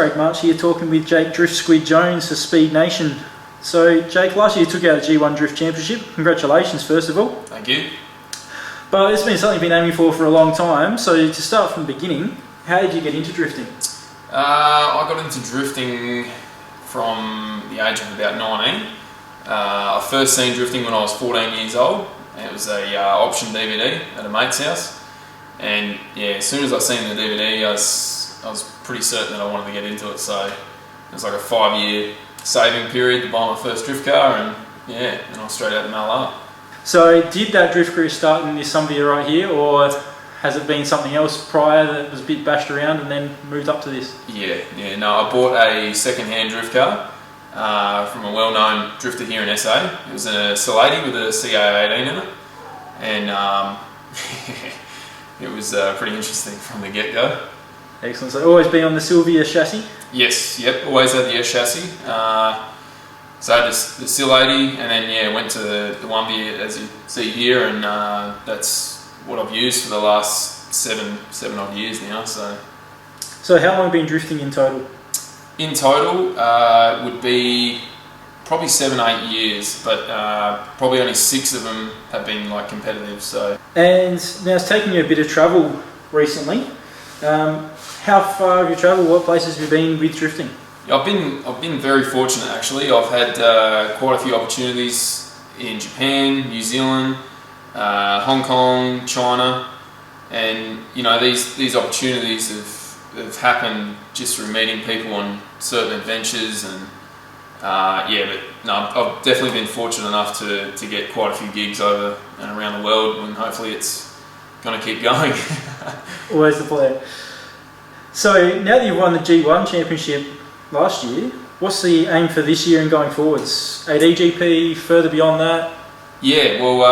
Craig March here talking with Jake DriftSquid Jones for Speed Nation. So Jake, last year you took out a G1 Drift Championship. Congratulations first of all. Thank you. But it's been something you've been aiming for a long time. So to start from the beginning, how did you get into drifting? I got into drifting from the age of about 19. I first seen drifting when I was 14 years old. It was a option DVD at a mate's house. And yeah, as soon as I seen the DVD, I was pretty certain that I wanted to get into it. So it was like a 5-year saving period to buy my first drift car, and yeah, and I was straight out to MLR. So did that drift career start in this Sunbeer right here, or has it been something else prior that was a bit bashed around and then moved up to this? Yeah, no, I bought a second-hand drift car from a well-known drifter here in SA. It was a Salady with a CA18 in it, and it was pretty interesting from the get-go. Excellent. So always been on the Sylvia chassis? Yes, yep, always had the S chassis. So I had the Sil80, and then yeah, went to the 1B as you see here, and that's what I've used for the last seven odd years now. So how long have you been drifting in total? In total, would be probably 7-8 years, but probably only 6 of them have been like competitive. So. And now it's taken you a bit of travel recently. How far have you travelled? What places have you been with drifting? I've been very fortunate actually. I've had quite a few opportunities in Japan, New Zealand, Hong Kong, China, and you know these opportunities have happened just through meeting people on certain adventures, and yeah, but no, I've definitely been fortunate enough to get quite a few gigs over and around the world, and hopefully it's going to keep going. Always the plan. So now that you've won the G1 Championship last year, what's the aim for this year and going forwards? ADGP, further beyond that? Yeah, well,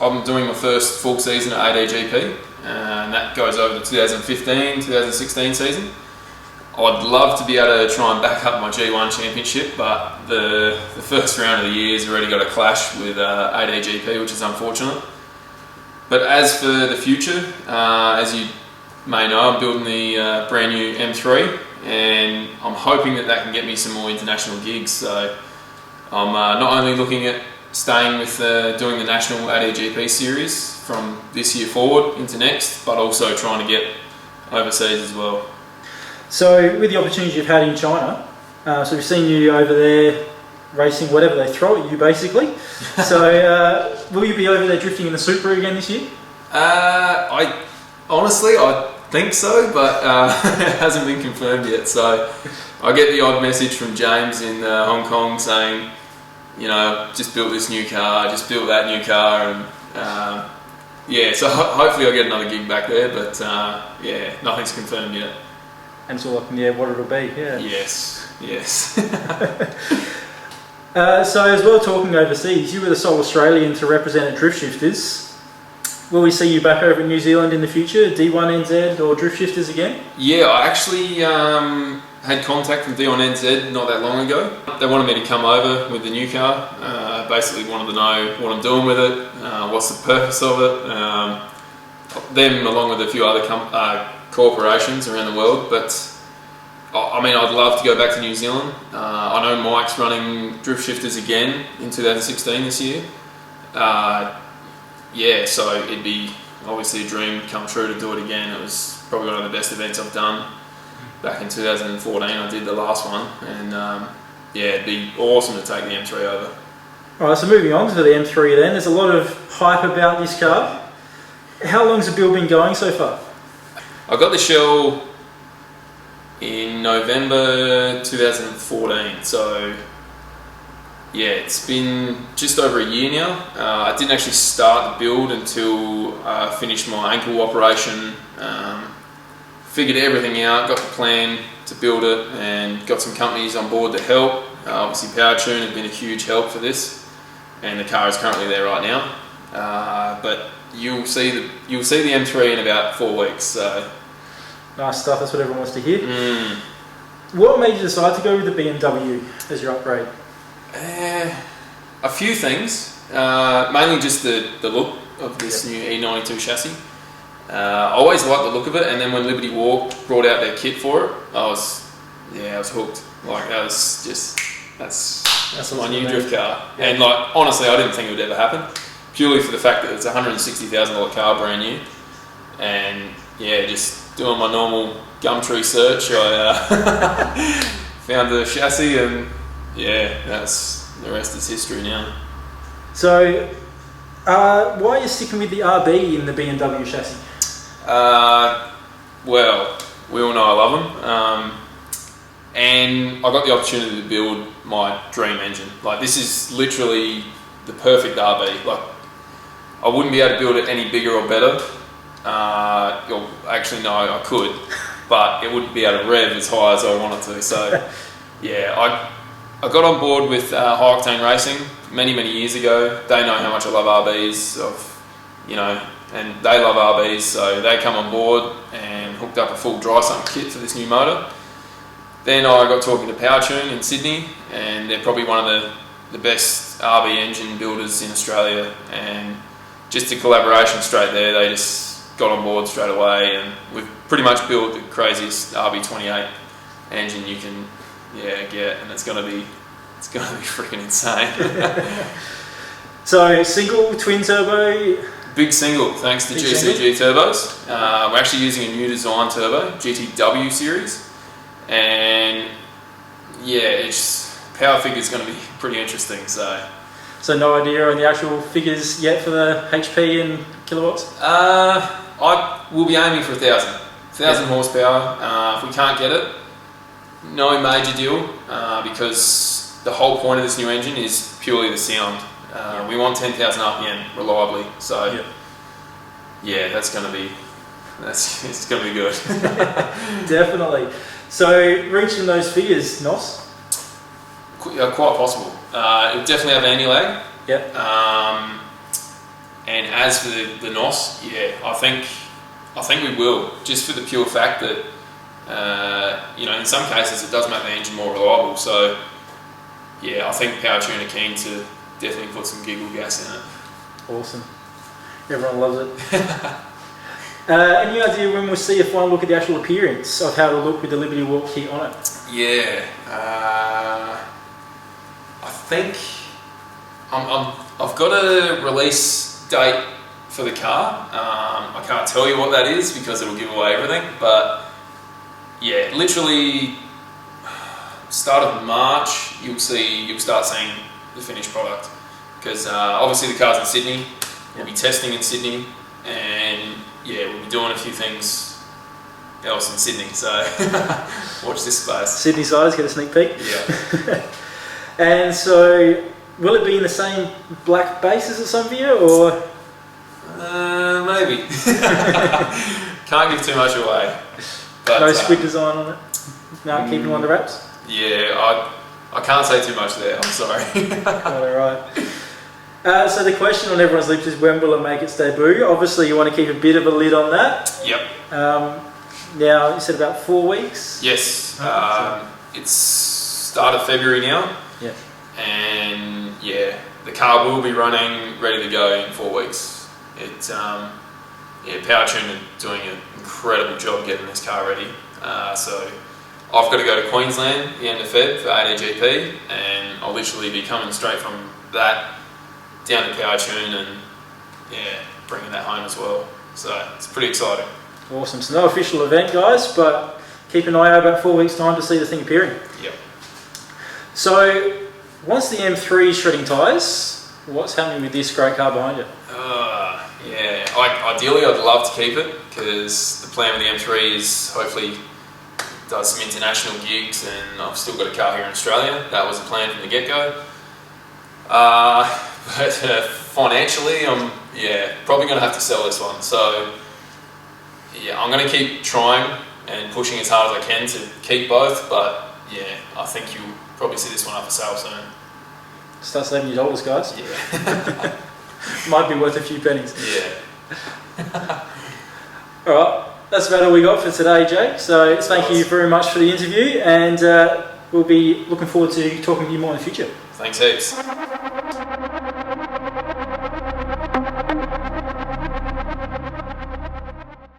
I'm doing my first full season at ADGP, and that goes over the 2015-2016 season. I'd love to be able to try and back up my G1 Championship, but the first round of the year has already got a clash with ADGP, which is unfortunate. But as for the future, as you may know, I'm building the brand new M3, and I'm hoping that can get me some more international gigs. So I'm not only looking at staying with doing the national ADGP series from this year forward into next, but also trying to get overseas as well. So with the opportunities you've had in China, so we've seen you over there racing whatever they throw at you basically. So will you be over there drifting in the Supra again this year? I think so, but it hasn't been confirmed yet. So I get the odd message from James in Hong Kong saying, you know, just built this new car, just built that new car, and yeah, so hopefully I'll get another gig back there, but yeah, nothing's confirmed yet. And it's all up in the air what it'll be, yeah. Yes. So as well, talking overseas, you were the sole Australian to represent at Drift Shifters. Will we see you back over in New Zealand in the future, D1NZ or Drift Shifters again? Yeah, I actually had contact from D1NZ not that long ago. They wanted me to come over with the new car, basically wanted to know what I'm doing with it, what's the purpose of it, them along with a few other corporations around the world, but I mean, I'd love to go back to New Zealand. I know Mike's running Drift Shifters again in 2016 this year. Yeah, so it'd be obviously a dream come true to do it again. It was probably one of the best events I've done. Back in 2014 I did the last one, and yeah, it'd be awesome to take the M3 over. Alright, so moving on to the M3 then, there's a lot of hype about this car. How long's the build been going so far? I got the shell in November 2014, so yeah, it's been just over a year now. I didn't actually start the build until I finished my ankle operation, figured everything out, got the plan to build it, and got some companies on board to help. Obviously PowerTune has been a huge help for this, and the car is currently there right now. But you'll see the M3 in about 4 weeks. So. Nice stuff, that's what everyone wants to hear. What made you decide to go with the BMW as your upgrade? A few things, mainly just the look of this new E92 chassis. I always liked the look of it, and then when Liberty Walk brought out their kit for it, I was Yeah, I was hooked. Like that was just that's my new amazing. drift car. Yeah. And like honestly, I didn't think it would ever happen, purely for the fact that it's a $160,000 car, brand new. And yeah, just doing my normal Gumtree search, I found the chassis, and yeah, the rest is history now. So, why are you sticking with the RB in the BMW chassis? Well, we all know I love them, and I got the opportunity to build my dream engine. Like this is literally the perfect RB. Like I wouldn't be able to build it any bigger or better. Actually, no, I could, but it wouldn't be able to rev as high as I wanted to. So, yeah, I got on board with High Octane Racing many years ago. They know how much I love RBs, and they love RBs, so they come on board and hooked up a full dry sump kit for this new motor. Then I got talking to PowerTune in Sydney, and they're probably one of the best RB engine builders in Australia, and just a collaboration straight there. They just got on board straight away, and we've pretty much built the craziest RB28 engine you can get, and it's gonna be freaking insane. So single, twin turbo? Big single, thanks to GCG turbos. We're actually using a new design turbo, GTW series, and yeah, power figure is going to be pretty interesting. So no idea on the actual figures yet for the HP and kilowatts? I will be aiming for 1,000 horsepower. If we can't get it, no major deal, because the whole point of this new engine is purely the sound. We want 10,000 RPM reliably, so yeah, it's going to be good. Definitely. So reaching those figures, NOS? Quite possible. It would definitely have anti-lag. Yep. And as for the NOS, yeah, I think we will, just for the pure fact that in some cases it does make the engine more reliable. So yeah, I think PowerTune are keen to definitely put some giggle gas in it. Awesome. Everyone loves it. Any idea when we'll see a final look at the actual appearance of how it'll look with the Liberty Walk kit on it? Yeah, I think I've got a release date for the car. I can't tell you what that is because it'll give away everything, but yeah, literally start of March you'll start seeing the finished product, because obviously the car's in Sydney. We'll be testing in Sydney, and yeah, we'll be doing a few things else in Sydney, so watch this space. Sydney siders get a sneak peek. Yeah. And so will it be in the same black bases as some of you, or? Maybe. Can't give too much away. But, no squid design on it? No, keeping it under wraps? Yeah, I can't say too much there, I'm sorry. Alright. So the question on everyone's lips is, when will it make its debut? Obviously you want to keep a bit of a lid on that. Yep. Now, you said about 4 weeks? Yes. It's start of February now. Yep. And yeah, the car will be running ready to go in 4 weeks. PowerTune are doing an incredible job getting this car ready. So I've got to go to Queensland at the end of Feb for ADGP, and I'll literally be coming straight from that down to PowerTune and bringing that home as well. So it's pretty exciting. Awesome. So no official event, guys, but keep an eye out about 4 weeks' time to see the thing appearing. Yep. So once the M3 is shredding tyres, what's happening with this great car behind you? Ideally I'd love to keep it, because the plan with the M3 is hopefully does some international gigs, and I've still got a car here in Australia. That was the plan from the get-go. But financially, I'm probably going to have to sell this one. So yeah, I'm going to keep trying and pushing as hard as I can to keep both. But yeah, I think you'll probably see this one up for sale soon. Start saving your dollars, guys. Yeah. Might be worth a few pennies. Yeah. Alright, that's about all we got for today, Jake. So thank you very much for the interview, and we'll be looking forward to talking to you more in the future. Thanks heaps.